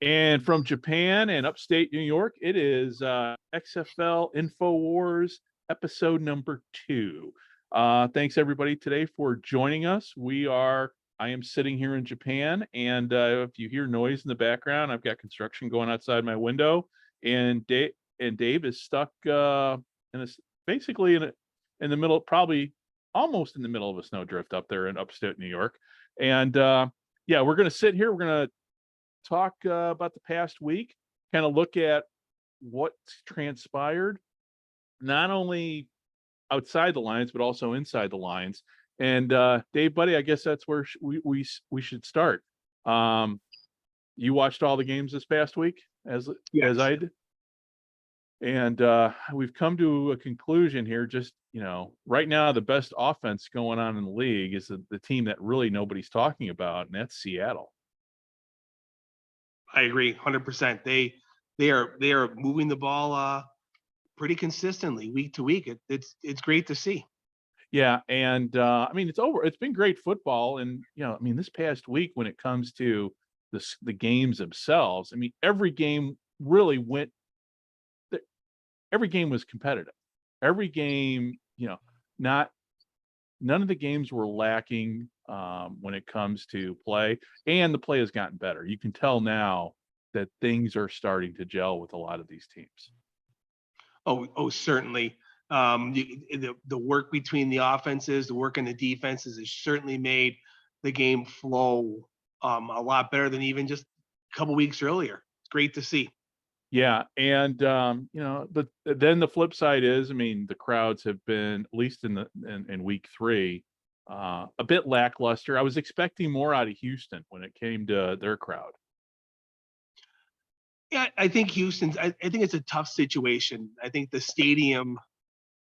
And from Japan and upstate New York, it is XFL Infowars episode number 2. Thanks everybody today for joining us. I am sitting here in Japan, and if you hear noise in the background, I've got construction going outside my window, and Dave is stuck basically in the middle, probably almost in the middle of a snowdrift up there in upstate New York. And yeah, we're going to sit here. We're going to talk about the past week, kind of look at what's transpired, not only outside the lines, but also inside the lines. And Dave, buddy, I guess that's where we should start. You watched all the games this past week as I did. And we've come to a conclusion here. Just, right now, the best offense going on in the league is the team that really nobody's talking about, and that's Seattle. I agree 100%. They are moving the ball pretty consistently week to week. It's great to see. Yeah, and I mean, it's been great football, and I mean, this past week when it comes to the games themselves, I mean, every game was competitive. Every game, none of the games were lacking when it comes to play, and the play has gotten better. You can tell now that things are starting to gel with a lot of these teams. Oh, certainly. The work between the offenses, the work in the defenses has certainly made the game flow a lot better than even just a couple weeks earlier. It's great to see. Yeah, and but then the flip side is, I mean, the crowds have been, at least in week 3, a bit lackluster. I was expecting more out of Houston when it came to their crowd. Yeah, I think Houston's. I think it's a tough situation. I think the stadium,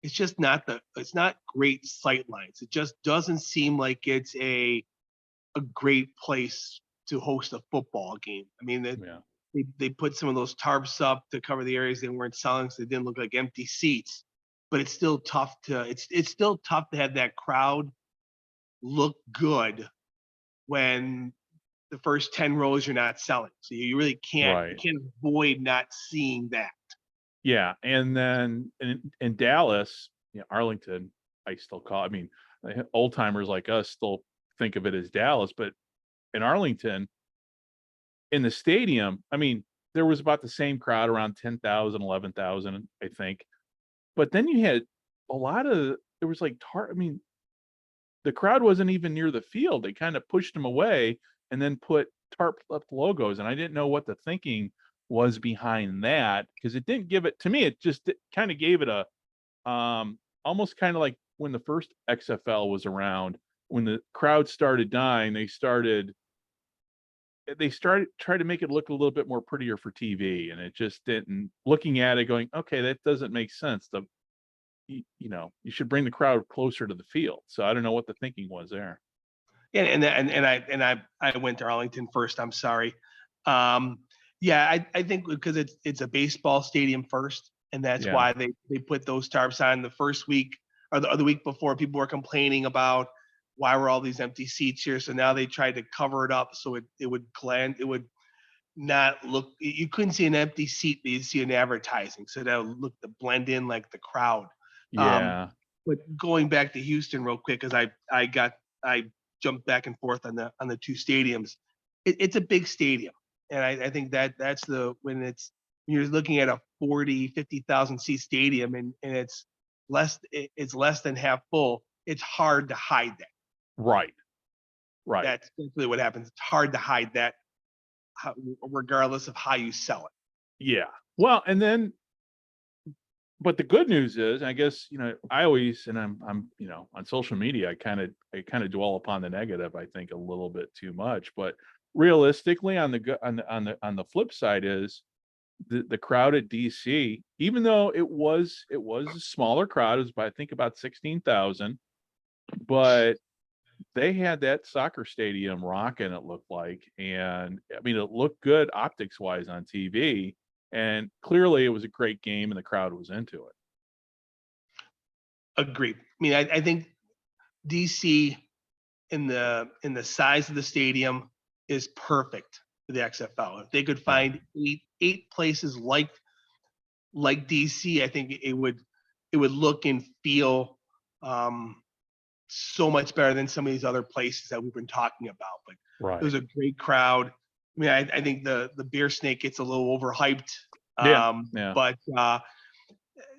it's not great sight lines. It just doesn't seem like it's a great place to host a football game. I mean, they put some of those tarps up to cover the areas they weren't selling, so they didn't look like empty seats. But it's still tough to have that crowd look good when the first 10 rows you're not selling. So you really can't avoid not seeing that. Yeah, and then in Dallas, Arlington, I mean, old timers like us still think of it as Dallas, but in Arlington, in the stadium, I mean, there was about the same crowd, around 10,000, 11,000, I think. But then you had there was like the crowd wasn't even near the field. They kind of pushed them away and then put tarp up logos. And I didn't know what the thinking was behind that, because it didn't give it to me. It just kind of gave it a almost kind of like when the first XFL was around, when the crowd started dying, they tried to make it look a little bit more prettier for TV, and it just didn't. Looking at it, going, okay, that doesn't make sense. You should bring the crowd closer to the field. So I don't know what the thinking was there. Yeah, and I went to Arlington first. I'm sorry. Yeah, I think because it's a baseball stadium first, and that's why they put those tarps on the first week or the week before. People were complaining about why were all these empty seats here. So now they tried to cover it up so it would not look. You couldn't see an empty seat, but you see an advertising, so that would look to blend in like the crowd. Yeah. But going back to Houston real quick, because I jumped back and forth on the two stadiums. It's a big stadium, and I think that's when you're looking at a 50,000 seat stadium and it's less than half full. It's hard to hide that. Right. That's basically what happens. It's hard to hide that, regardless of how you sell it. Yeah. Well, but the good news is, I guess, I always, and I'm on social media, I kind of dwell upon the negative, I think, a little bit too much. But realistically, on the flip side is the crowd at DC, even though it was a smaller crowd, it was I think about 16,000, but they had that soccer stadium rocking, it looked like. And I mean, it looked good optics wise on TV, and clearly it was a great game and the crowd was into it. Agreed. I mean, I think DC in the size of the stadium is perfect for the XFL. If they could Yeah. find eight places like DC, I think it would look and feel so much better than some of these other places that we've been talking about. But it was Right. a great crowd. I mean, I think the beer snake gets a little overhyped, Yeah. Yeah. but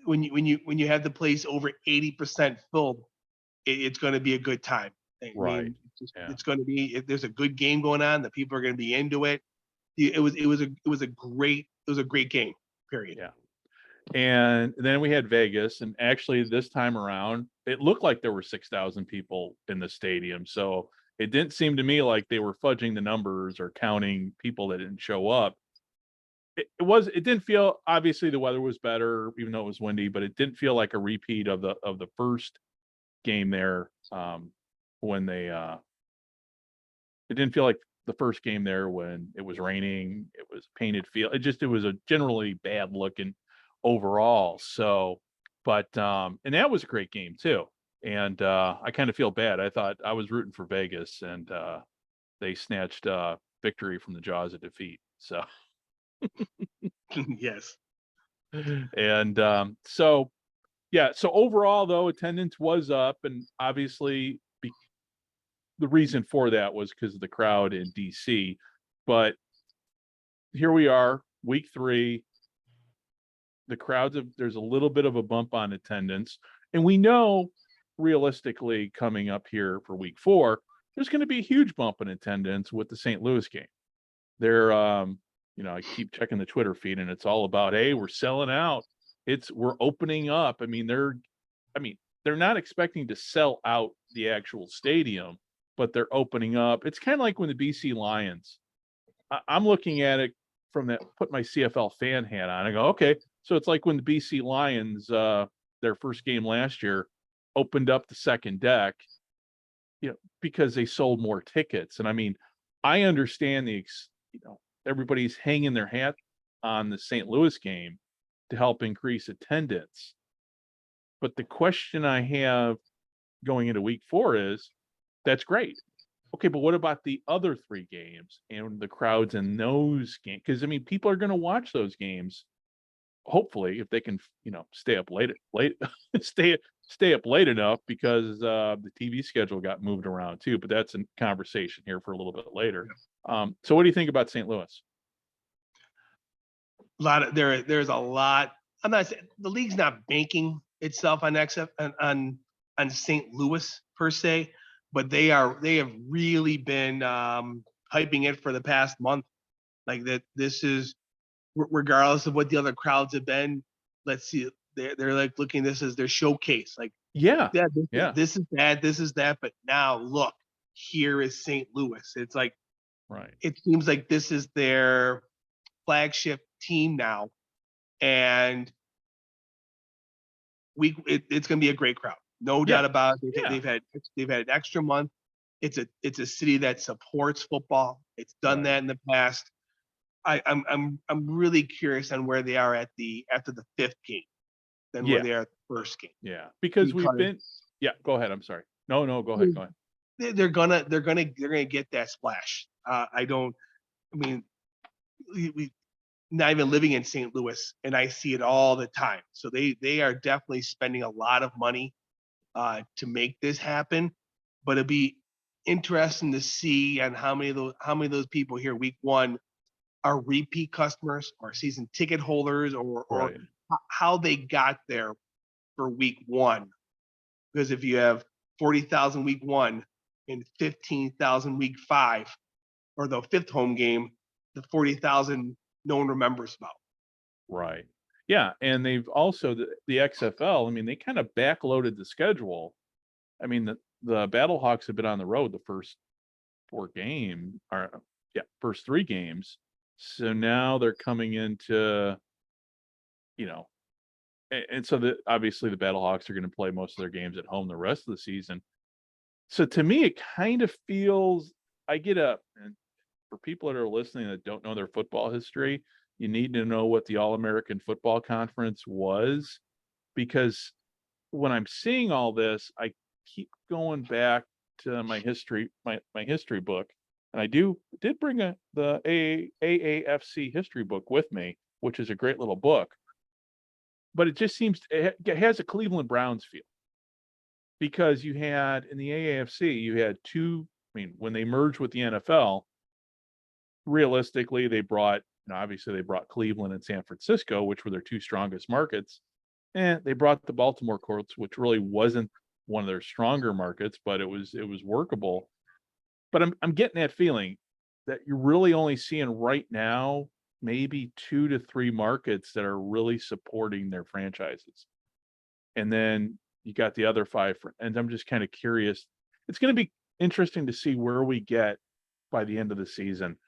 when you have the place over 80% filled, it's going to be a good time. I Right. mean, Yeah. it's going to be. If there's a good game going on, the people are going to be into it. It was a great game. Period. Yeah. And then we had Vegas, and actually this time around, it looked like there were 6,000 people in the stadium. So it didn't seem to me like they were fudging the numbers or counting people that didn't show up. It didn't feel, obviously the weather was better, even though it was windy, but it didn't feel like a repeat of the first game there. When they it didn't feel like the first game there when it was raining, it was painted field. It was a generally bad looking overall. So, but and that was a great game too. And I kind of feel bad. I thought I was rooting for Vegas, and they snatched victory from the jaws of defeat. So, Yes. and so yeah, so overall though, attendance was up, and obviously the reason for that was because of the crowd in DC. But here we are, week 3. The there's a little bit of a bump on attendance, and we know realistically coming up here for week 4, there's going to be a huge bump in attendance with the St. Louis game. They're, I keep checking the Twitter feed, and it's all about, hey, we're selling out. We're opening up. I mean, they're not expecting to sell out the actual stadium, but they're opening up. It's kind of like when the BC Lions. I'm looking at it from that, put my CFL fan hat on. I go, okay, so it's like when the BC Lions, their first game last year, opened up the second deck, because they sold more tickets. And I mean, I understand everybody's hanging their hat on the St. Louis game to help increase attendance. But the question I have going into week 4 is, that's great. Okay, but what about the other 3 games and the crowds in those games? Because I mean, people are going to watch those games. Hopefully, if they can, stay up late, stay up late enough, because the TV schedule got moved around too. But that's a conversation here for a little bit later. So, what do you think about St. Louis? There's a lot. I'm not saying the league's not banking itself on on St. Louis per se, but they have really been hyping it for the past month. Like that, this is regardless of what the other crowds have been. Let's see, they're like looking this as their showcase. Like, Yeah, yeah, yeah, this is that, but now look, here is St. Louis. It's like right. it seems like this is their flagship team now, and it's going to be a great crowd, no Yeah, doubt about it. yeah, They've had an extra month. It's a city that supports football. It's done right. that in the past. I'm really curious on where they are after the 5th game than where Yeah, they are at the first game, yeah. Because we've because been. Yeah, go ahead. I'm sorry. No, no, go ahead. Go ahead. they're gonna get that splash. I don't. I mean, we not even living in St. Louis, and I see it all the time. So they are definitely spending a lot of money to make this happen. But it'd be interesting to see on how many of those people here week 1 are repeat customers or season ticket holders, or Right. how they got there for week 1. Because if you have 40,000 week 1 and 15,000 week 5, or the 5th home game, the 40,000 no one remembers about. Right. Yeah, and they've also the XFL, I mean, they kind of backloaded the schedule. I mean, the Battlehawks have been on the road the first 4 game or yeah, first 3 games. So now they're coming into, you know, and so obviously the Battlehawks are going to play most of their games at home the rest of the season. So to me, it kind of feels, and for people that are listening that don't know their football history, you need to know what the All-American Football Conference was, because when I'm seeing all this, I keep going back to my history book, And I did bring the AAFC history book with me, which is a great little book, but it just seems it has a Cleveland Browns feel because you had in the AAFC, you had two. I mean, when they merged with the NFL, realistically, they brought, obviously they brought Cleveland and San Francisco, which were their two strongest markets, and they brought the Baltimore Colts, which really wasn't one of their stronger markets, but it was workable. But I'm getting that feeling that you're really only seeing right now maybe 2 to 3 markets that are really supporting their franchises. And then you got the other 5 and I'm just kind of curious. It's going to be interesting to see where we get by the end of the season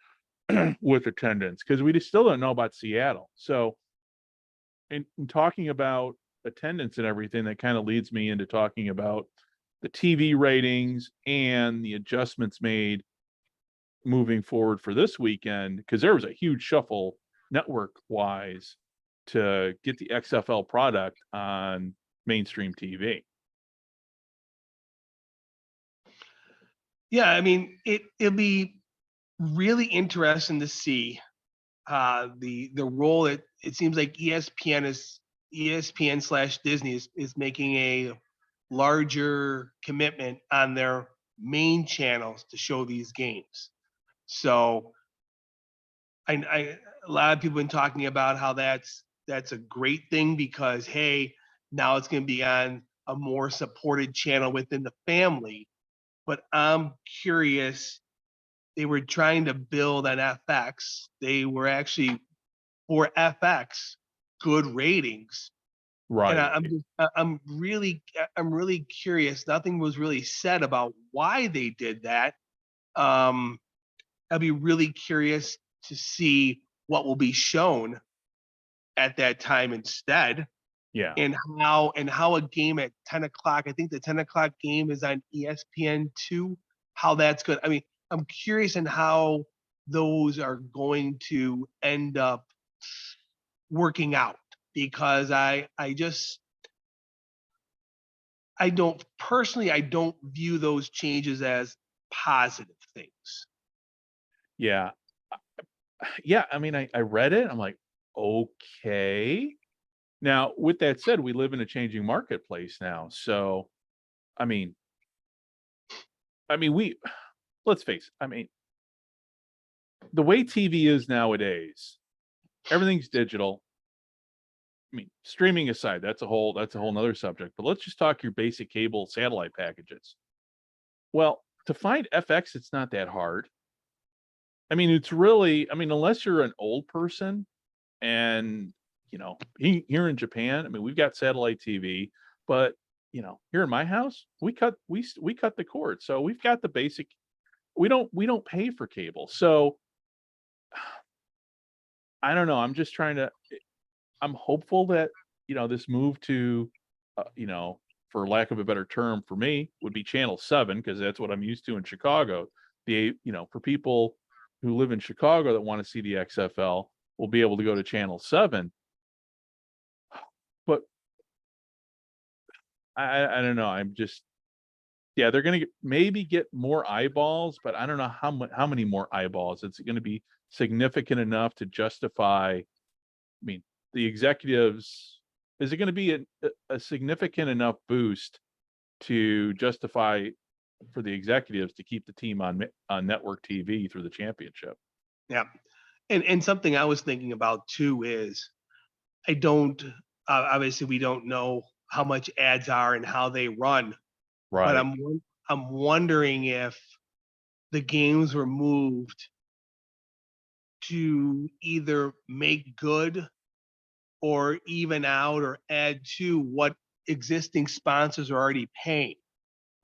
with attendance because we just still don't know about Seattle. So in talking about attendance and everything, that kind of leads me into talking about the TV ratings and the adjustments made moving forward for this weekend because there was a huge shuffle network wise to get the XFL product on mainstream TV. Yeah, I mean, it'll be really interesting to see the role that it seems like ESPN/Disney is making a larger commitment on their main channels to show these games. So I a lot of people have been talking about how that's a great thing because hey, now it's going to be on a more supported channel within the family. But I'm curious, they were trying to build an FX. They were actually for FX good ratings, and Right. I'm really curious. Nothing was really said about why they did that. Um, I'd be really curious to see what will be shown at that time instead, Yeah. and how a game at 10 o'clock. I think the 10 o'clock game is on ESPN2. How that's good. I mean, I'm curious in how those are going to end up working out because I don't view those changes as positive things. Yeah. Yeah. I mean, I read it. I'm like, okay. Now, with that said, we live in a changing marketplace now. So, I mean, we let's face it. I mean, the way TV is nowadays, everything's digital. I mean, streaming aside, that's a whole nother subject. But let's just talk your basic cable satellite packages. Well, to find FX, it's not that hard. I mean, it's really, unless you're an old person and here in Japan, I mean, we've got satellite TV, but here in my house, we cut the cord. So we've got the basic we don't pay for cable. So I don't know. I'm hopeful that, this move to, for lack of a better term for me, would be channel 7 because that's what I'm used to in Chicago. For people who live in Chicago that want to see the XFL, will be able to go to channel 7. But I don't know. I'm just yeah, they're gonna maybe get more eyeballs, but I don't know how many more eyeballs. It's gonna be significant enough to justify. I mean, the executives. Is it going to be a significant enough boost to justify for the executives to keep the team on network TV through the championship? Yeah, and something I was thinking about too is I don't obviously we don't know how much ads are and how they run, but Right. I'm wondering if the games were moved to either make good or even out or add to what existing sponsors are already paying.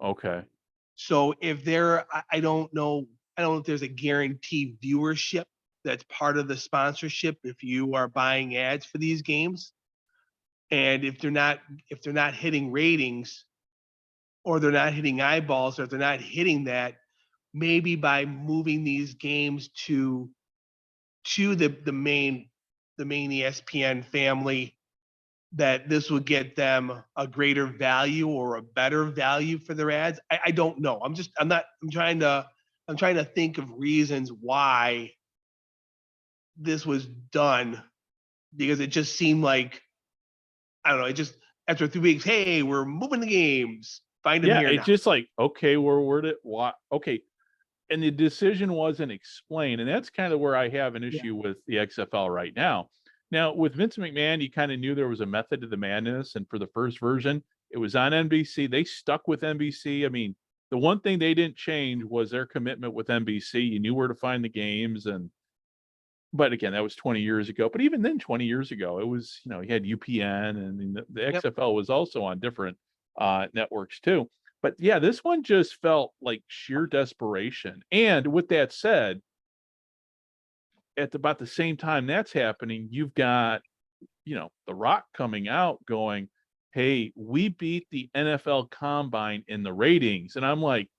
Okay. So if there, I don't know if there's a guaranteed viewership that's part of the sponsorship if you are buying ads for these games. And if they're not hitting ratings or they're not hitting eyeballs or if they're not hitting that, maybe by moving these games to the main ESPN family, that this would get them a greater value or a better value for their ads. I don't know. I'm trying to I'm trying to think of reasons why this was done, because it just seemed like, I don't know, it just, after 3 weeks, hey, we're moving the games. Find them Yeah, here it's now. just like, okay, where did what? Okay, and the decision wasn't explained, and that's kind of where I have an Yeah. issue with the XFL right now. Now, with Vince McMahon, you kind of knew there was a method to the madness, and for the first version, it was on NBC. They stuck with NBC. I mean, the one thing they didn't change was their commitment with NBC. You knew where to find the games, and but again, that was 20 years ago. But even then, 20 years ago, it was, you had UPN, and the Yep. XFL was also on different networks too. But yeah, this one just felt like sheer desperation. And with that said, at about the same time that's happening, you've got, The Rock coming out going, "Hey, we beat the NFL Combine in the ratings," and I'm like,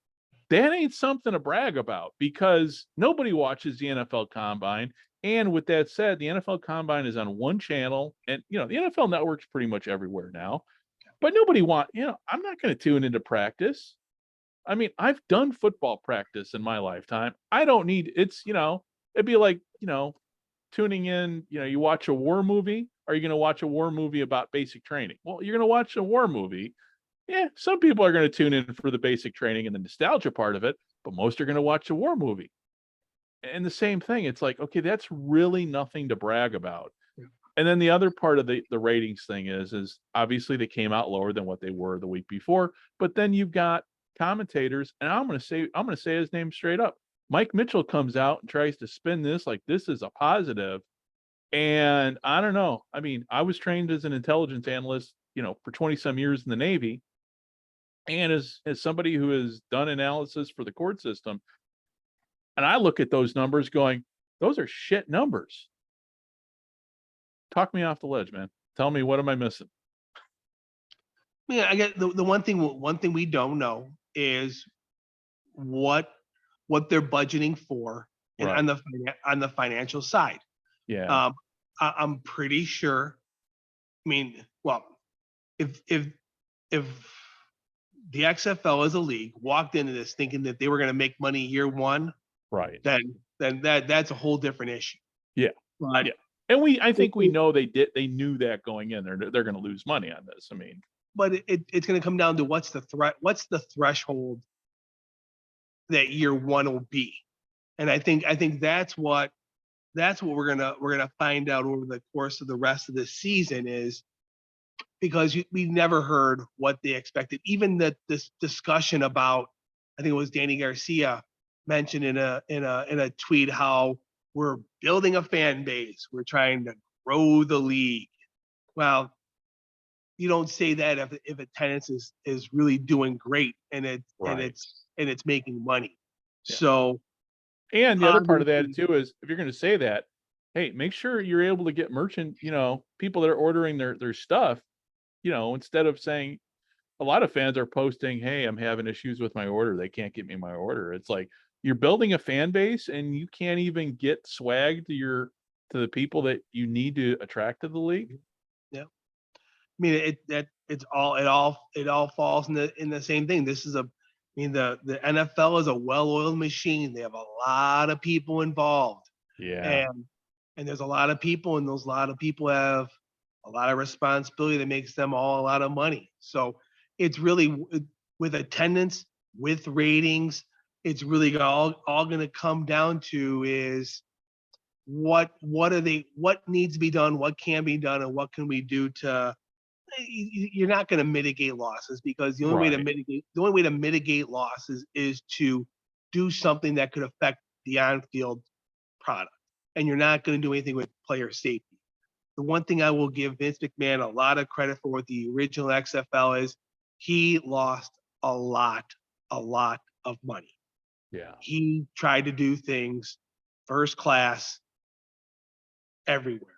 that ain't something to brag about because nobody watches the NFL Combine. And with that said, the NFL Combine is on one channel, and the NFL Network's pretty much everywhere now. But nobody I'm not going to tune into practice. I mean, I've done football practice in my lifetime. I don't need it'd be like, tuning in, you watch a war movie. Are you going to watch a war movie about basic training? Well, you're going to watch a war movie. Yeah, some people are going to tune in for the basic training and the nostalgia part of it, but most are going to watch a war movie. And the same thing, it's like, okay, that's really nothing to brag about. Yeah. And then the other part of the ratings thing is obviously they came out lower than what they were the week before, but then you've got commentators, and I'm going to say his name straight up. Mike Mitchell comes out and tries to spin this like this is a positive, and I don't know. I mean, I was trained as an intelligence analyst, for 20 some years in the Navy, and as somebody who has done analysis for the court system, and I look at those numbers going, those are shit numbers. Talk me off the ledge, man. Tell me, what am I missing? Yeah, I get the one thing we don't know is what they're budgeting for, and Right. on the financial side. Yeah. I'm pretty sure. I mean, well, if the XFL as a league walked into this thinking that they were going to make money year one, Right. then that's a whole different issue. Yeah. But Yeah. And I it, think we it, know they knew that going in. They're going to lose money on this. I mean, it's going to come down to what's the threshold that year one will be, and I think that's what we're gonna find out over the course of the rest of the season, is because we never heard what they expected. Even this discussion about, I think it was Danny Garcia mentioned in a tweet how we're building a fan base, we're trying to grow the league. Well, you don't say that if attendance is really doing great, and right. it's making money. Yeah. So And the other part of that obviously, too is if you're going to say that, hey, make sure you're able to get people that are ordering their stuff, instead of saying, a lot of fans are posting, "Hey, I'm having issues with my order. They can't get me my order." It's like you're building a fan base and you can't even get swag to the people that you need to attract to the league. yeah. I mean, it all falls in the same thing. The NFL is a well-oiled machine. They have a lot of people involved, Yeah. and there's a lot of people, and those lot of people have a lot of responsibility that makes them all a lot of money. So it's really, with attendance, with ratings, it's really all going to come down to is what needs to be done, what can be done, and what can we do to. You're not going to mitigate losses, because Right. the only way to mitigate losses is to do something that could affect the on-field product, and you're not going to do anything with player safety. The one thing I will give Vince McMahon a lot of credit for with the original XFL is he lost a lot of money. Yeah. He tried to do things first class everywhere.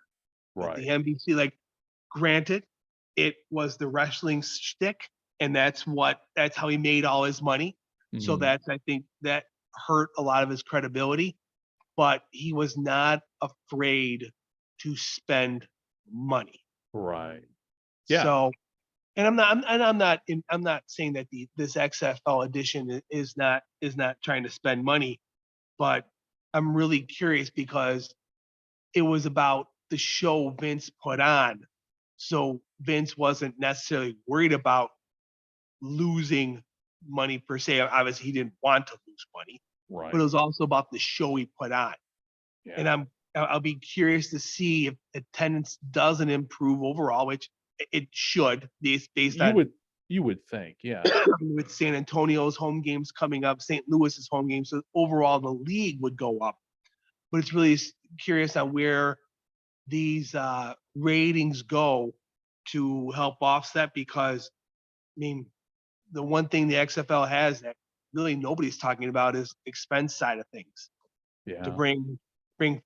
But the Right. NBC, like, granted, it was the wrestling shtick, and that's how he made all his money. So Mhm. I think that hurt a lot of his credibility. But he was not afraid to spend money. Right. Yeah. So and I'm not saying that this XFL edition is not trying to spend money, but I'm really curious because it was about the show Vince put on. So Vince wasn't necessarily worried about losing money per se. Obviously, he didn't want to lose money, but Right. it was also about the show he put on. And Yeah. I'll be curious to see if attendance doesn't improve overall, which it should, based You on would you would think, yeah. with San Antonio's home games coming up, St. Louis's home games. So overall, the league would go up. But it's really curious on where these ratings go to help offset because, I mean, the one thing the XFL has that really nobody's talking about is expense side of things. To Yeah. bring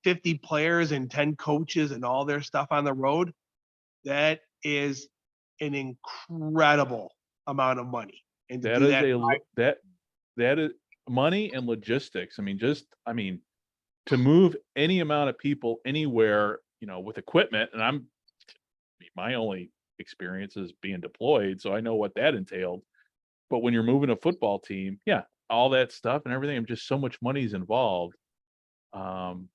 50 players and 10 coaches and all their stuff on the road, that is an incredible amount of money. And to That do is that, that is money and logistics. I mean, to move any amount of people anywhere, with equipment, and my only experience is being deployed, so I know what that entailed. But when you're moving a football team, yeah, all that stuff and everything, just so much money is involved. Um,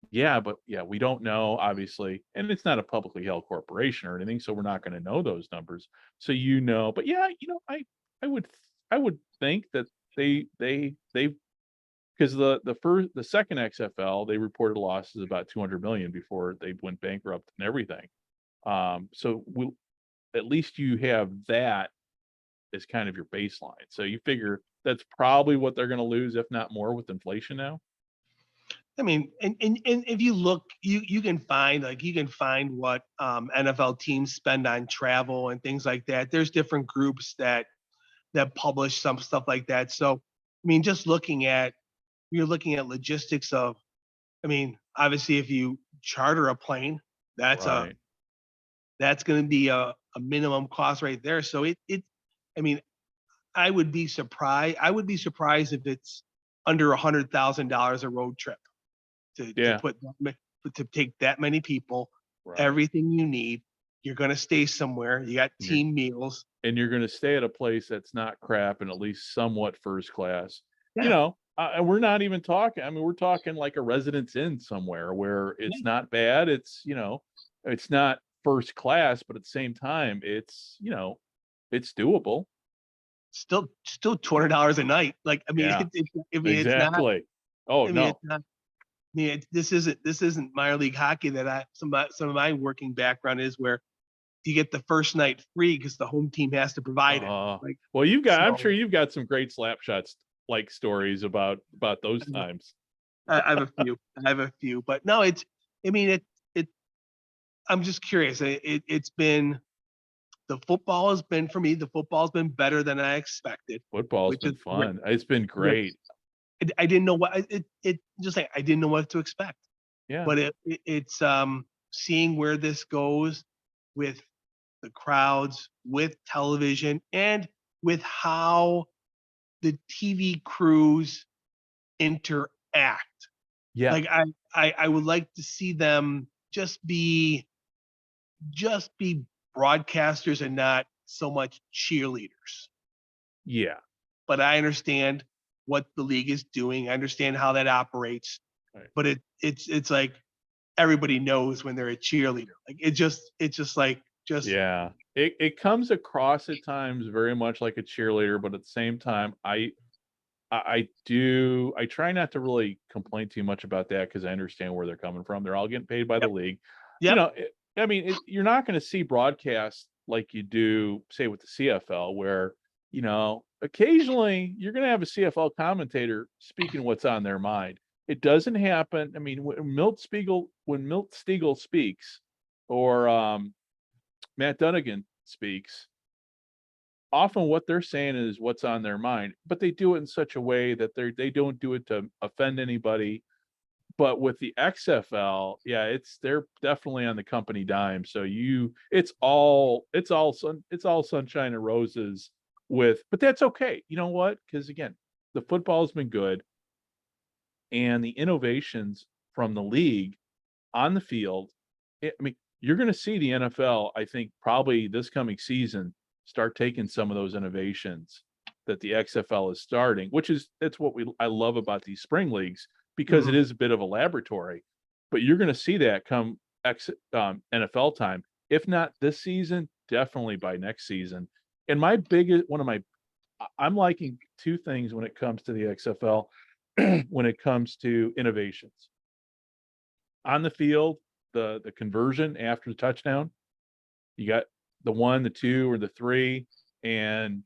yeah, but yeah, we don't know, obviously, and it's not a publicly held corporation or anything, so we're not going to know those numbers. So but yeah, I would I would think that they because the second XFL they reported losses about 200 million before they went bankrupt and everything. So at least you have that as kind of your baseline. So you figure that's probably what they're going to lose, if not more, with inflation now. I mean, and if you look, you can find what NFL teams spend on travel and things like that. There's different groups that publish some stuff like that. So, I mean, you're looking at logistics of, I mean, obviously, if you charter a plane, that's a Right. that's going to be a minimum cost right there. So I mean, I would be surprised if it's under $100,000 a road trip to Yeah. put to take that many people, Right. everything you need. You're going to stay somewhere. You got And you're team meals. gonna stay at a place that's not crap and at least somewhat first class. Yeah, And we're not even talking. I mean, we're talking like a Residence Inn somewhere where it's yeah. not bad. It's not first class, but at the same time, it's doable. Still $200 a night. Like, I mean, Yeah, I mean, it's not. exactly. Oh I mean, it's no. not. I mean, this isn't minor league hockey that some of my working background is where you get the first night free because the home team has to provide it. Uh, Like, well, I'm sure so you've got some great slap shots like stories about those times. I have a few. I have a few, but no, it's. I mean, it. I'm just curious. It's been the football has been for me. The football's been better than I expected, Football's which is been great. fun. It's been Which great. I didn't know what it just like I didn't know what to expect. Yeah. But it's seeing where this goes with the crowds, with television, and with how the TV crews interact. Yeah. Like I would like to see them just be broadcasters and not so much cheerleaders. Yeah. But I understand what the league is doing. I understand how that operates. Right. But it's like everybody knows when they're a cheerleader. Like it's just like just Yeah. It comes across at times very much like a cheerleader, but at the same time, I try not to really complain too much about that because I understand where they're coming from. They're all getting paid by the yep, league. yep, You're not going to see broadcasts like you do, say, with the CFL, where occasionally you're going to have a CFL commentator speaking what's on their mind. It doesn't happen. I mean, when Milt Stiegel speaks, or Matt Dunnigan speaks, often what they're saying is what's on their mind, but they do it in such a way that they don't do it to offend anybody. But with the XFL, yeah, they're definitely on the company dime. So it's all sunshine and roses but that's okay. You know what? Because again, the football's been good, and the innovations from the league on the field. I mean, you're going to see the NFL, I think, probably this coming season start taking some of those innovations that the XFL is starting, that's what I love about these spring leagues, because it Mhm. is a bit of a laboratory. But you're going to see that come NFL time, if not this season, definitely by next season. And I'm liking two things when it comes to the XFL, when it comes to innovations on the field, the conversion after the touchdown. You got the 1, the 2, or the 3, and,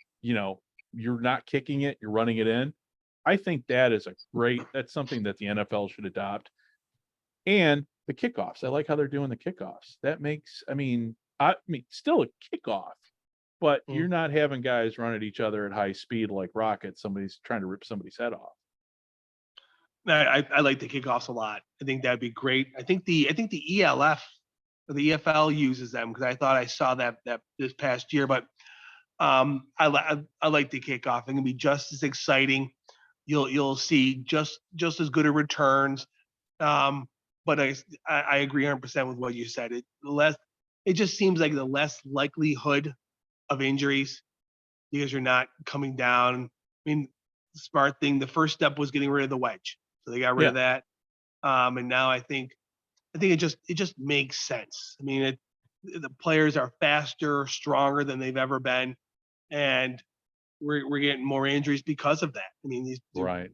you're not kicking it, you're running it in. I think that's something that the NFL should adopt. And the kickoffs, I like how they're doing the kickoffs. That makes still a kickoff, but Mm. you're not having guys run at each other at high speed like rockets. Somebody's trying to rip somebody's head off. I like the kickoffs a lot. I think that'd be great. I think the ELF or the EFL uses them because I thought I saw that this past year. But I like the kickoff. It can be just as exciting. You'll see just as good of returns. Um, but I agree 100% with what you said. It just seems like the less likelihood of injuries because you're not coming down. I mean, the smart thing. The first step was getting rid of the wedge, so they got rid Yeah, of that. And now I think it just makes sense. I mean, the players are faster, stronger than they've ever been, and we're getting more injuries because of that. I mean, right.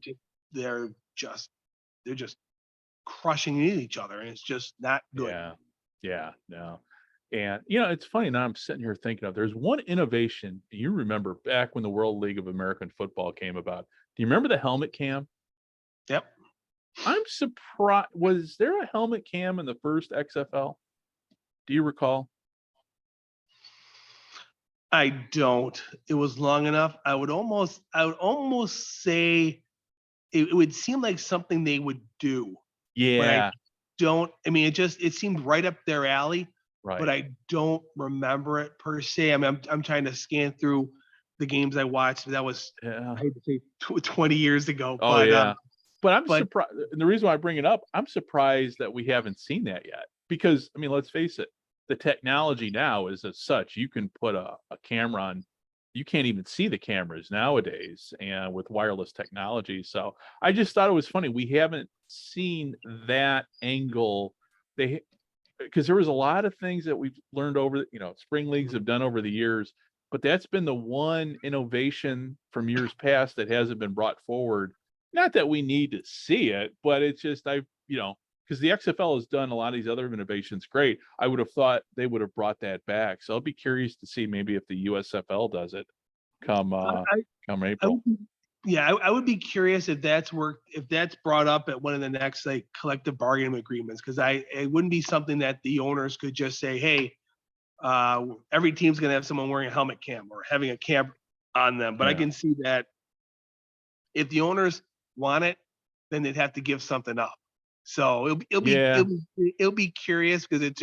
they're just they're just crushing into each other, and it's just not good. Yeah. Yeah, no. And, it's funny now I'm sitting here thinking of there's one innovation you remember back when the World League of American Football came about. Do you remember the helmet cam? Yep. I'm surprised. Was there a helmet cam in the first XFL? Do you recall? I don't. It was long enough. I would almost say it would seem like something they would do, but I Yeah, don't. I mean, it seemed right up their alley, but right. I don't remember it per se. I mean, I'm trying to scan through the games I watched. That was, Yeah. I hate to say, 20 years ago, Oh, yeah. But I'm but surprised, and the reason why I bring it up, I'm surprised that we haven't seen that yet. Because, I mean, let's face it, the technology now is as such, you can put a camera on, you can't even see the cameras nowadays, and with wireless technology. So I just thought it was funny. We haven't seen that angle. They because there was a lot of things that we've learned over, spring leagues have done over the years, but that's been the one innovation from years past that hasn't been brought forward. Not that we need to see it, but it's just because the XFL has done a lot of these other innovations great. I would have thought they would have brought that back. So I'll be curious to see maybe if the USFL does it come I, come I April. would yeah, I would be curious if that's brought up at one of the next like collective bargaining agreements because it wouldn't be something that the owners could just say, hey, every team's going to have someone wearing a helmet cam or having a cam on them. But I Yeah. can see that if the owners want it, then they'd have to give something up. So Yeah. it'll be curious because it's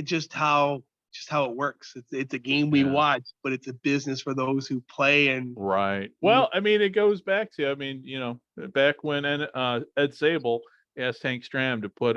just how it works. It's a game we Yeah. watch, but it's a business for those who play. And Right. Well, I mean, it goes back to, back when Ed Sable asked Hank Stram to put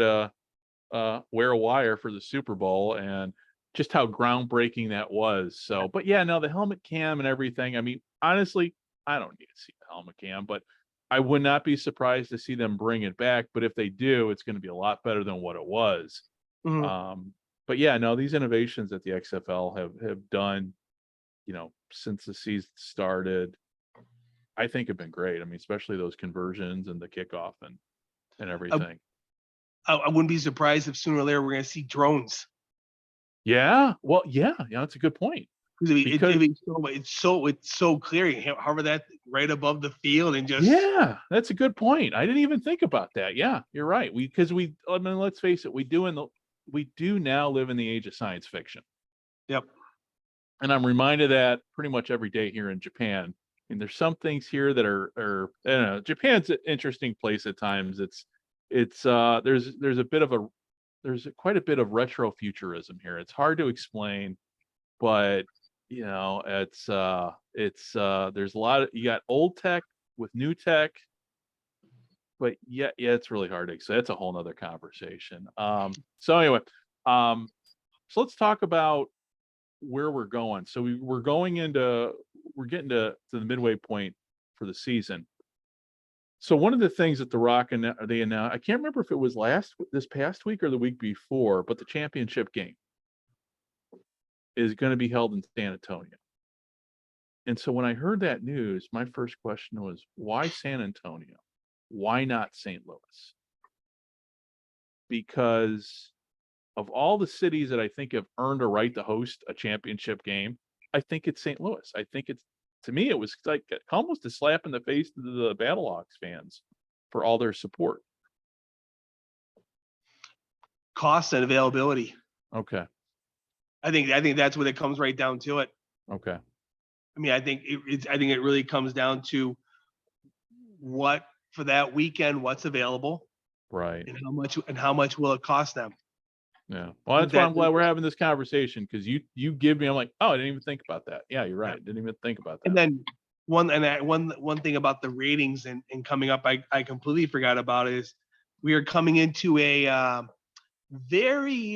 wear a wire for the Super Bowl, and just how groundbreaking that was. So, but yeah, no, the helmet cam and everything. I mean, honestly, I don't need to see the helmet cam, but I would not be surprised to see them bring it back. But if they do, it's going to be a lot better than what it was. mhm. Um, but yeah, no, these innovations that the XFL have done, since the season started, I think have been great. I mean, especially those conversions and the kickoff and I, everything. I wouldn't be surprised if sooner or later we're going to see drones. Yeah. Well, yeah, that's a good point. Because Because it's so clear. You hover that right above the field and just yeah, that's a good point. I didn't even think about that. Yeah, you're right. I mean, let's face it, we do now live in the age of science fiction. yep. And I'm reminded that pretty much every day here in Japan. And there's some things here that I don't know, Japan's an interesting place at times. There's a bit of quite a bit of retrofuturism here. It's hard to explain, but there's a lot of, you got old tech with new tech, but yeah, it's really hard to say. It's a whole nother conversation. So anyway, so let's talk about where we're going. So we're getting to the midway point for the season. So one of the things that The Rock they announced, I can't remember if it was this past week or the week before, but the championship game is going to be held in San Antonio. And so when I heard that news, my first question was, why San Antonio? Why not St. Louis? Because of all the cities that I think have earned a right to host a championship game, I think it's St. Louis. I think to me, it was like almost a slap in the face to the Battlehawks fans for all their support. Cost and availability. Okay. I think that's what it comes right down to it. Okay. I mean, I think it really comes down to what for that weekend, what's available, Right. and how much will it cost them. Yeah. Well, that's why I'm glad we're having this conversation, because you give me, I'm like, oh, I didn't even think about that. Yeah, you're right. Didn't even think about that. And then one thing about the ratings and coming up, I completely forgot about is we are coming into a very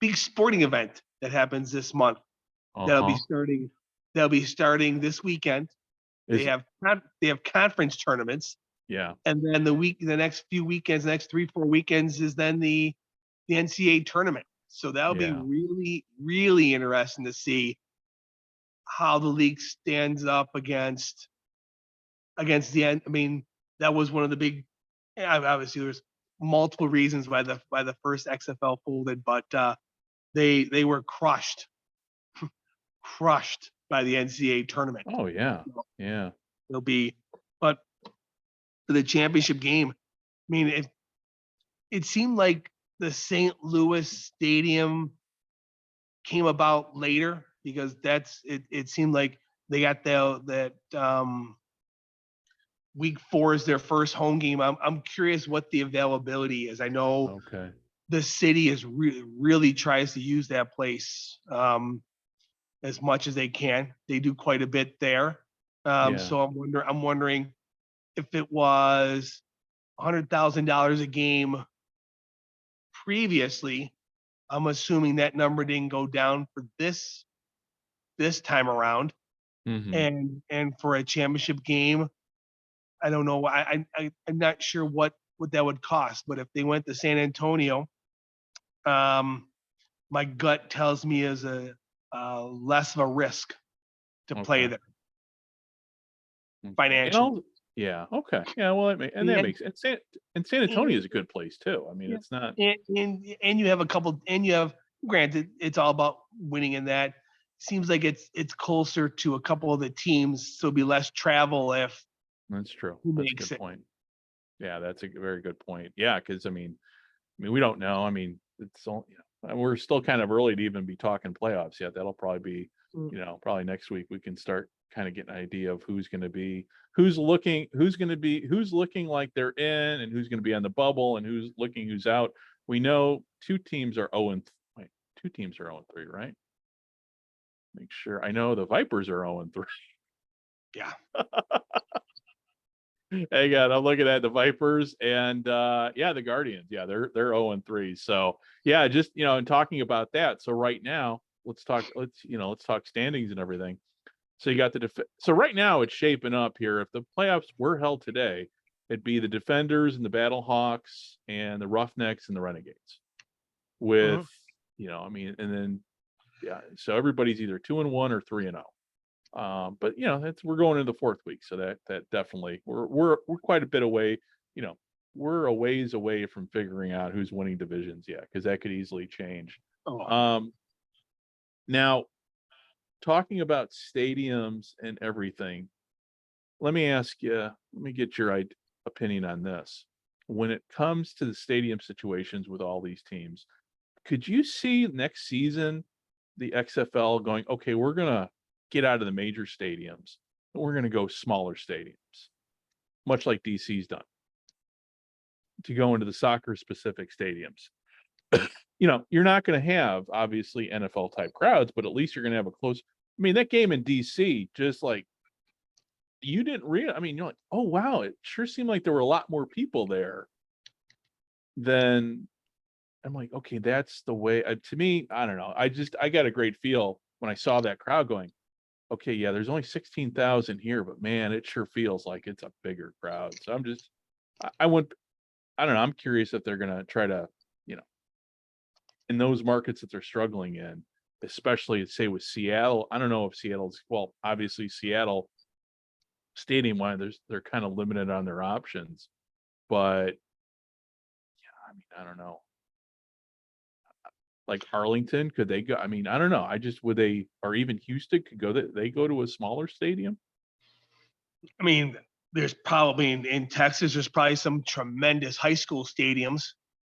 big sporting event that happens this month. That'll be starting this weekend. They have conference tournaments. Yeah. And then the next few weekends, the next 3-4 weekends is then the NCAA tournament. So that'll be really, really interesting to see how the league stands up against the end. I mean, that was one of the big, obviously there's multiple reasons why the first XFL folded, but they were crushed by the NCAA tournament. Oh yeah. Yeah. It'll be, but for the championship game, I mean, it seemed like the St. Louis Stadium came about later because it seemed like they got that week 4 is their first home game. I'm curious what the availability is. I know the city is really tries to use that place as much as they can. They do quite a bit there. So I'm wondering if it was $100,000 a game previously. I'm assuming that number didn't go down for this time around. Mm-hmm. And for a championship game, I don't know. I'm not sure what that would cost, but if they went to San Antonio, my gut tells me is a less of a risk to play there financially. Yeah. Okay. Yeah. Well, that makes San Antonio is a good place too. I mean, it's not. And you have a couple. And you have, granted, it's all about winning in that. Seems like it's closer to a couple of the teams, so it'll be less travel if. That's true. That's a good point. Yeah, that's a very good point. Yeah, because I mean, we don't know. I mean, it's all, we're still kind of early to even be talking playoffs yet. That'll probably be, probably next week we can start kind of getting an idea of who's looking like they're in, and who's going to be on the bubble, and who's out. We know two teams are 0-3, right? Make sure. I know the Vipers are 0-3. Yeah. Hang on, I'm looking at the Vipers and the Guardians. Yeah, they're 0-3. So yeah, just and talking about that. So right now, let's talk standings and everything. So you got so right now it's shaping up here. If the playoffs were held today, it'd be the Defenders and the Battlehawks and the Roughnecks and the Renegades. With and then so everybody's either 2-1 or 3-0. But we're going into the fourth week, so that definitely we're quite a bit away. We're a ways away from figuring out who's winning divisions yet, because that could easily change. Now, talking about stadiums and everything, let me get your opinion on this. When it comes to the stadium situations with all these teams, could you see next season the XFL going, okay, we're gonna get out of the major stadiums, and we're gonna go smaller stadiums, much like DC's done, to go into the soccer specific stadiums? You're not going to have obviously NFL type crowds, but at least you're going to have a close. I mean, that game in DC, just like you didn't realize. I mean, you're like, oh wow, it sure seemed like there were a lot more people there than I'm like, okay, that's the way. To me, I don't know. I got a great feel when I saw that crowd going, okay, yeah, there's only 16,000 here, but man, it sure feels like it's a bigger crowd. So I went, I don't know. I'm curious if they're gonna try to, you know, in those markets that they're struggling in, especially say with Seattle. I don't know if Seattle's, well, obviously Seattle stadium wise, they're kind of limited on their options, but I mean, I don't know. Like Arlington, could they go? I mean, I don't know. I just would they, or even Houston could go. They go to a smaller stadium. I mean, there's probably in Texas, there's probably some tremendous high school stadiums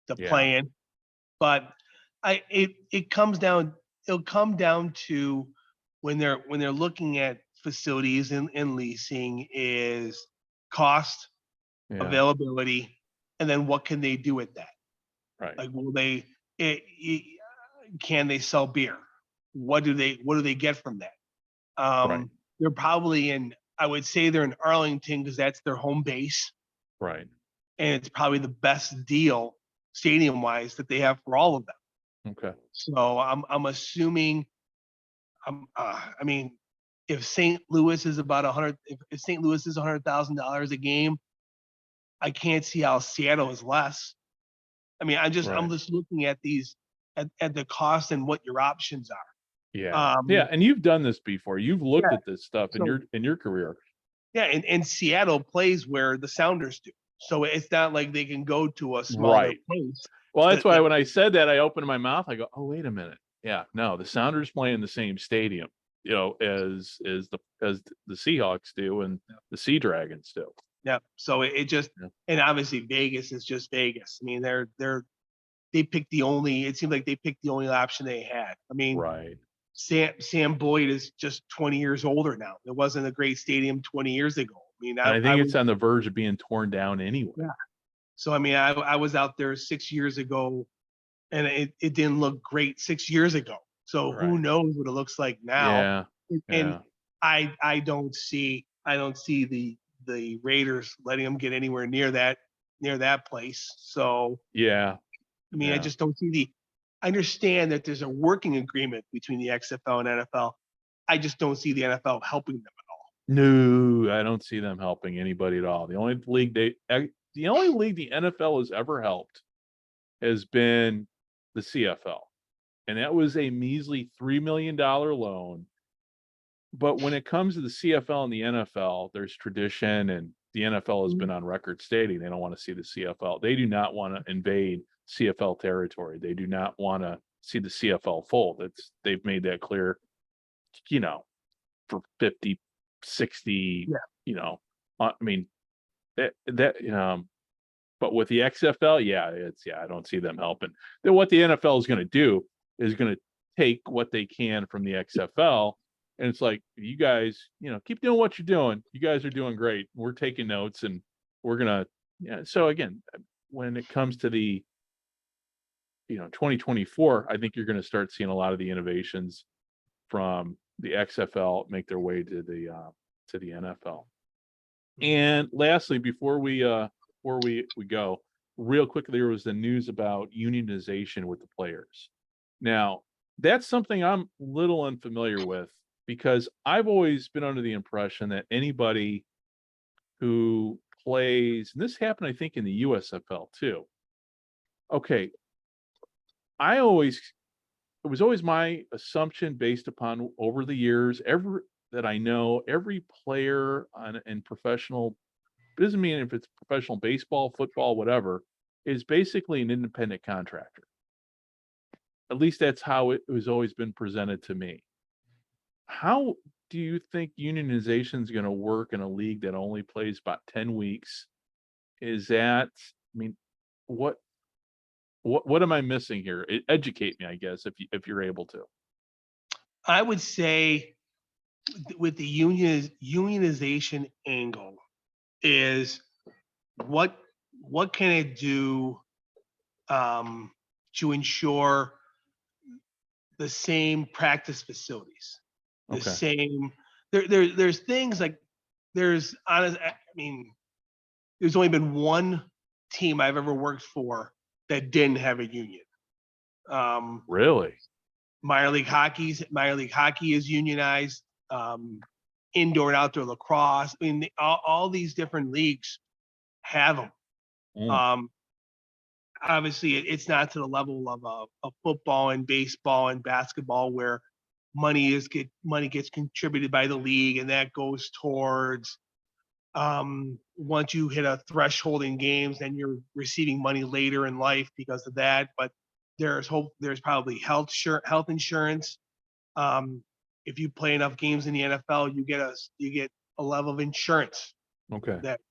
to Yeah, play in, but it comes down, it'll come down to when they're looking at facilities and leasing is cost, yeah, availability, and then what can they do with that? right, Like, will they, it, can they sell beer? What do they get from that? right, They're probably in, I would say they're in Arlington because that's their home base, right. and it's probably the best deal stadium wise that they have for all of them. Okay, So I'm assuming, I mean, if St. Louis is about 100, if St. Louis is $100,000 a game, I can't see how Seattle is less. I mean, I'm right. just looking at these at the cost and what your options Yeah, are. yeah. And you've done this before. You've looked Yeah. at this stuff in So your career. yeah, and Seattle plays where the Sounders do, so it's not like they can go to a smaller Right. place. Well, that's why That when I said that, I opened my mouth. I go, oh, wait a minute. Yeah, no, the Sounders play in the same stadium, as the Seahawks do and the Sea Dragons do. yeah, so it just, Yeah. and obviously Vegas is just Vegas. I mean, they picked the only. It seemed like they picked the only option they had. I mean, Right. Sam Boyd is just 20 years older now. It wasn't a great stadium 20 years ago. I mean, And I I think was, it's on the verge of being torn down anyway. yeah. So I mean, I was out there 6 years ago, and it didn't look great 6 years ago. So who Right. knows what it looks like now? Yeah. And Yeah. I don't see the Raiders letting them get anywhere near that place. So Yeah. I mean, I Yeah. just don't see the. I understand that there's a working agreement between the XFL and NFL. I just don't see the NFL helping them. No, I don't see them helping anybody at all. The only league the NFL has ever helped has been the CFL. And that was a measly $3 million loan. But when it comes to the CFL and the NFL, there's tradition, and the NFL has been on record stating they don't want to see the CFL. They do not want to invade CFL territory. They do not want to see the CFL fold. They've made that clear, you know, for 50, 60, Yeah. I mean, but with the XFL, I don't see them helping. Then what the NFL is going to do is going to take what they can from the XFL, and it's like, you guys, keep doing what you're doing. You guys are doing great. We're taking notes, and we're gonna, yeah. So again, when it comes to the 2024, I think you're going to start seeing a lot of the innovations from the XFL make their way to the NFL. And lastly, before we go, real quickly, there was the news about unionization with the players. Now, that's something I'm little unfamiliar with, because I've always been under the impression that anybody who plays, and this happened, I think, in the USFL too. Okay, it was always my assumption, based upon over the years, every player in professional, it doesn't mean if it's professional baseball, football, whatever, is basically an independent contractor. At least that's how it was always been presented to me. How do you think unionization is going to work in a league that only plays about 10 weeks? I mean, what what am I missing here? Educate me, I guess, if you're able to. I would say with the unionization angle is what can it do to ensure the same practice facilities, the Okay. same, there's things like, I mean, there's only been one team I've ever worked for that didn't have a union. Really? Minor league hockey is unionized. Indoor and outdoor lacrosse. I mean, all these different leagues have them. Mm, Obviously, it's not to the level of football and baseball and basketball where money gets contributed by the league and that goes towards once you hit a threshold in games, then you're receiving money later in life because of that. But there's probably health insurance. If you play enough games in the NFL, you get a level of insurance okay. that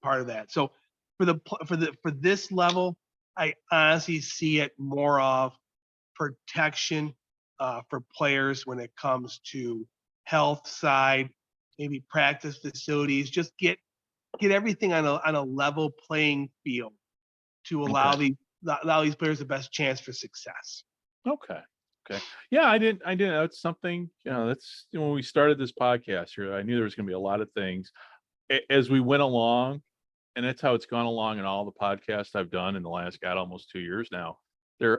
part of that. So for this level, I honestly see it more of protection for players when it comes to health side, maybe practice facilities. Just get everything on a level playing field to allow Okay. these players the best chance for success. Okay. Okay. Yeah, I didn't. That's something. That's when we started this podcast here. I knew there was going to be a lot of things as we went along, and that's how it's gone along in all the podcasts I've done in the last almost 2 years now.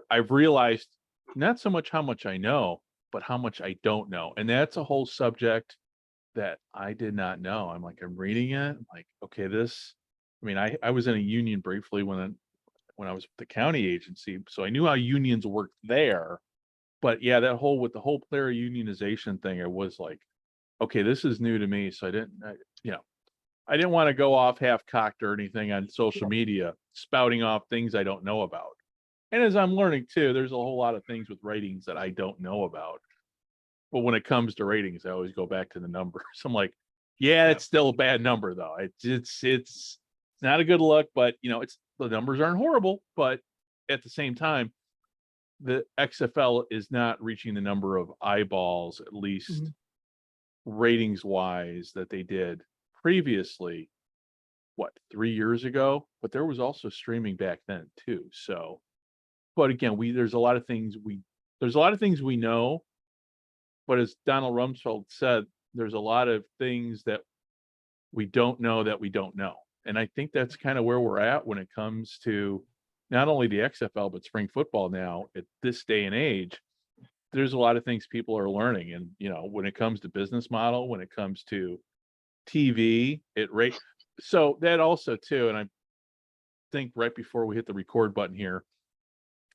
I've realized not so much how much I know, but how much I don't know, and that's a whole subject that I did not know. I'm reading it. I'm like, okay, this. I mean, I was in a union briefly when I was with the county agency, so I knew how unions worked there. But yeah, with the whole player unionization thing, it was like, okay, this is new to me. So I didn't want to go off half cocked or anything on social media, spouting off things I don't know about. And as I'm learning too, there's a whole lot of things with ratings that I don't know about. But when it comes to ratings, I always go back to the numbers. I'm like, yeah, Yeah. it's still a bad number though. It's not a good look, but it's the numbers aren't horrible, but at the same time, the XFL is not reaching the number of eyeballs, at least Mhm. ratings wise, that they did previously. What, 3 years ago? But there was also streaming back then too. So, but again, there's a lot of things we know, but as Donald Rumsfeld said, there's a lot of things that we don't know that we don't know. And I think that's kind of where we're at when it comes to not only the XFL, but spring football now at this day and age. There's a lot of things people are learning. And, when it comes to business model, when it comes to TV, so that also too, and I think right before we hit the record button here,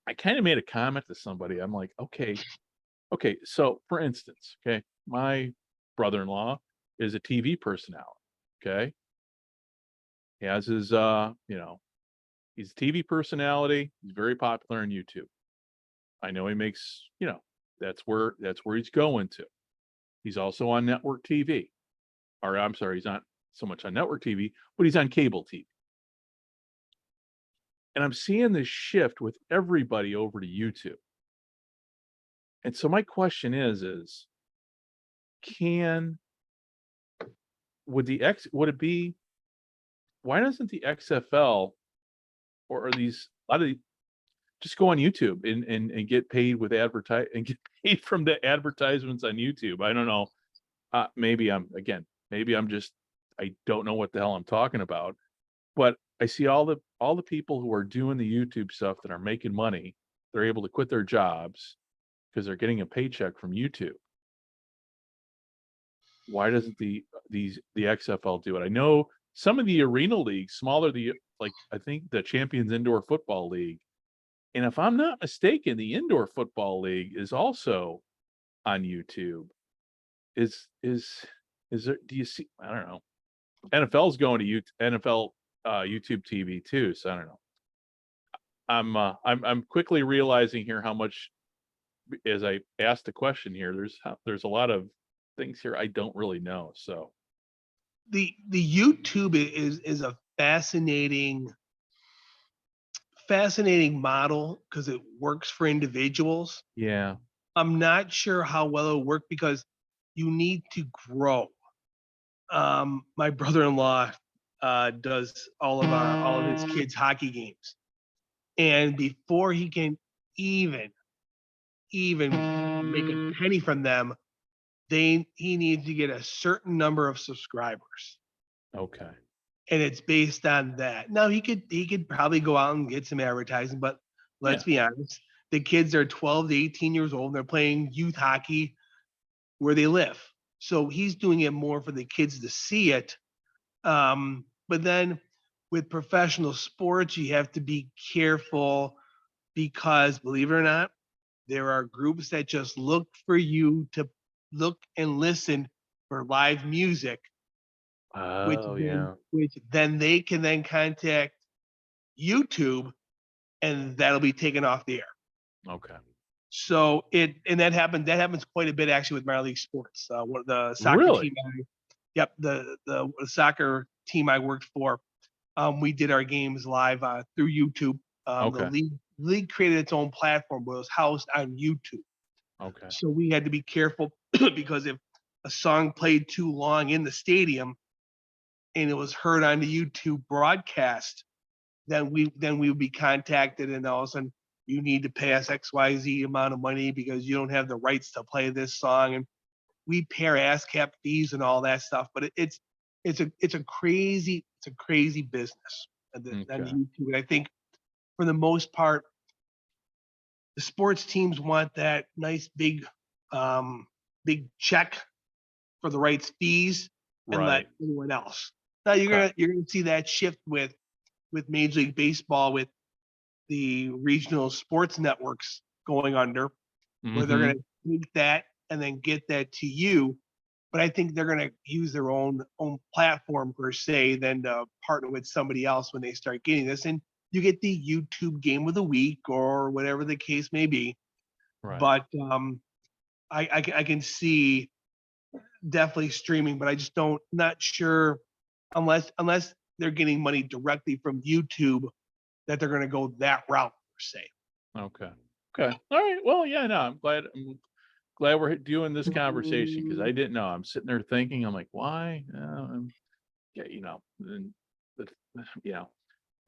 I kind of made a comment to somebody. I'm like, okay, so for instance, okay, my brother-in-law is a TV personality. Okay. He has his he's a TV personality. He's very popular on YouTube. I know he makes, that's where he's going to. He's also on network TV. Or I'm sorry, he's not so much on network TV, but he's on cable TV. And I'm seeing this shift with everybody over to YouTube. And so my question is can would it be why doesn't the XFL or are these a lot of just go on YouTube and get paid with get paid from the advertisements on YouTube? I don't know. Maybe I'm just I don't know what the hell I'm talking about. But I see all the people who are doing the YouTube stuff that are making money. They're able to quit their jobs because they're getting a paycheck from YouTube. Why doesn't the XFL do it? I know some of the arena leagues, smaller like I think the Champions Indoor Football League, and if I'm not mistaken, the Indoor Football League is also on YouTube. Is there? Do you see? I don't know. NFL's going to NFL YouTube TV too, so I don't know. I'm quickly realizing here how much as I asked the question here. There's a lot of things here I don't really know. So The YouTube is a fascinating model because it works for individuals. yeah, I'm not sure how well it'll work because you need to grow. My brother-in-law does all of his kids' hockey games, and before he can even make a penny from them, he needs to get a certain number of subscribers, okay, and it's based on that. Now he could probably go out and get some advertising, but yeah, let's be honest, the kids are 12 to 18 years old and they're playing youth hockey where they live. So he's doing it more for the kids to see it. But then with professional sports, you have to be careful because, believe it or not, there are groups that just look for you to look and listen for live music, Oh, yeah. which then they can then contact YouTube and that'll be taken off the air. Okay. So that happens quite a bit actually with minor league sports. One of the soccer Really? team, the soccer team I worked for, we did our games live through YouTube. The Okay. league created its own platform, but it was housed on YouTube. Okay. So we had to be careful because if a song played too long in the stadium and it was heard on the YouTube broadcast, then we would be contacted and all of a sudden you need to pay us XYZ amount of money because you don't have the rights to play this song. And we pay our ASCAP fees and all that stuff. But it's a crazy business on the YouTube. And I think for the most part, the sports teams want that nice big check for the rights fees and let anyone else. Now you're gonna see that shift with Major League Baseball with the regional sports networks going under, where they're going to take that and then get that to you. But I think they're going to use their own platform per se, than to partner with somebody else when they start getting this. And you get the YouTube game of the week or whatever the case may be. Right. But I can see definitely streaming, but I just not sure unless they're getting money directly from YouTube that they're going to go that route per se. Okay. All right. Well, yeah, no, I'm glad we're doing this conversation because I didn't know. I'm sitting there thinking, I'm like, why? Yeah, and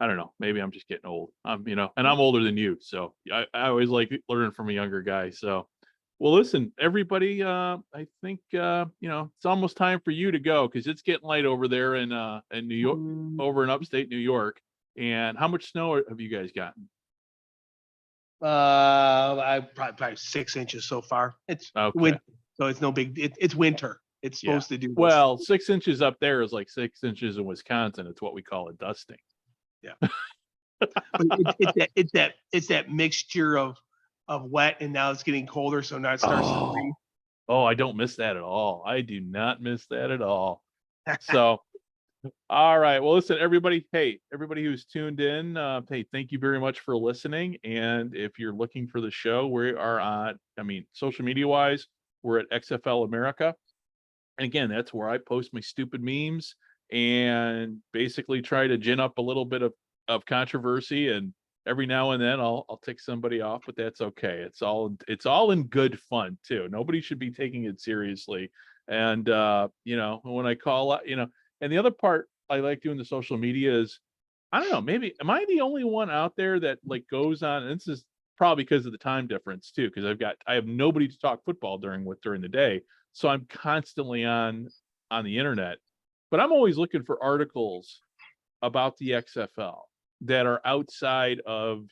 I don't know. Maybe I'm just getting old. And I'm older than you, so I always like learning from a younger guy. So, well, listen, everybody. I think it's almost time for you to go because it's getting light over there in New York, over in upstate New York. And how much snow have you guys gotten? I probably 6 inches so far. It's Okay. so it's no big. It's winter. It's supposed to do this. Well, 6 inches up there is like 6 inches in Wisconsin. It's what we call a dusting. Yeah. But it's that mixture of wet and now it's getting colder, so now it starts to rain. Oh, I don't miss that at all. I do not miss that at all. So, all right. Well, listen, everybody. Hey, everybody who's tuned in. Hey, thank you very much for listening. And if you're looking for the show, we are on. Social media wise, we're at XFL America. And again, that's where I post my stupid memes and basically try to gin up a little bit of controversy. And every now and then I'll tick somebody off, but that's okay. It's all in good fun too. Nobody should be taking it seriously. And when I call out, and the other part I like doing the social media is, I don't know, maybe am I the only one out there that like goes on, and this is probably because of the time difference too, because I have nobody to talk football during the day. So I'm constantly on the internet, but I'm always looking for articles about the XFL that are outside of,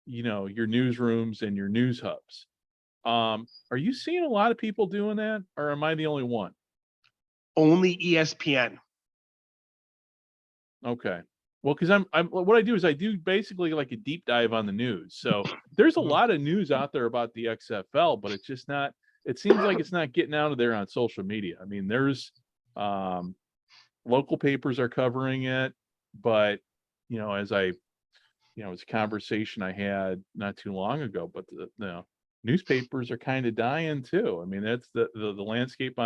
your newsrooms and your news hubs. Are you seeing a lot of people doing that, or am I the only one? Only ESPN. Okay. Well, because I'm what I do is I do basically like a deep dive on the news. So there's a lot of news out there about the XFL, but it's just not. It seems like it's not getting out of there on social media. I mean, there's local papers are covering it, but as it's a conversation I had not too long ago. But the newspapers are kind of dying too. I mean, that's the landscape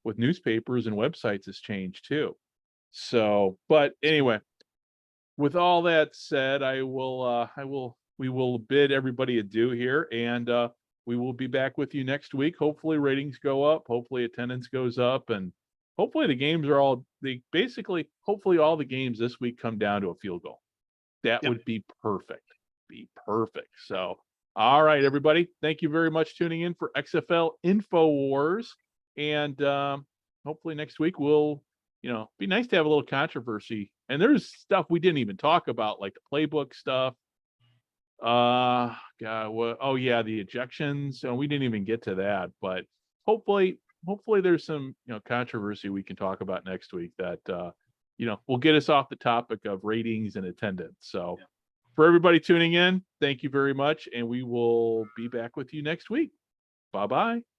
with newspapers and websites has changed too. So, but anyway, with all that said, we will bid everybody adieu here, and we will be back with you next week. Hopefully ratings go up, hopefully attendance goes up, and hopefully the games are hopefully all the games this week come down to a field goal. That would be perfect. So, all right, everybody. Thank you very much tuning in for XFL Infowars. And hopefully next week we'll, be nice to have a little controversy. And there's stuff we didn't even talk about, like the playbook stuff. God, what? Oh yeah, the ejections. And we didn't even get to that, but hopefully there's some, controversy we can talk about next week that, will get us off the topic of ratings and attendance. So for everybody tuning in, thank you very much. And we will be back with you next week. Bye-bye.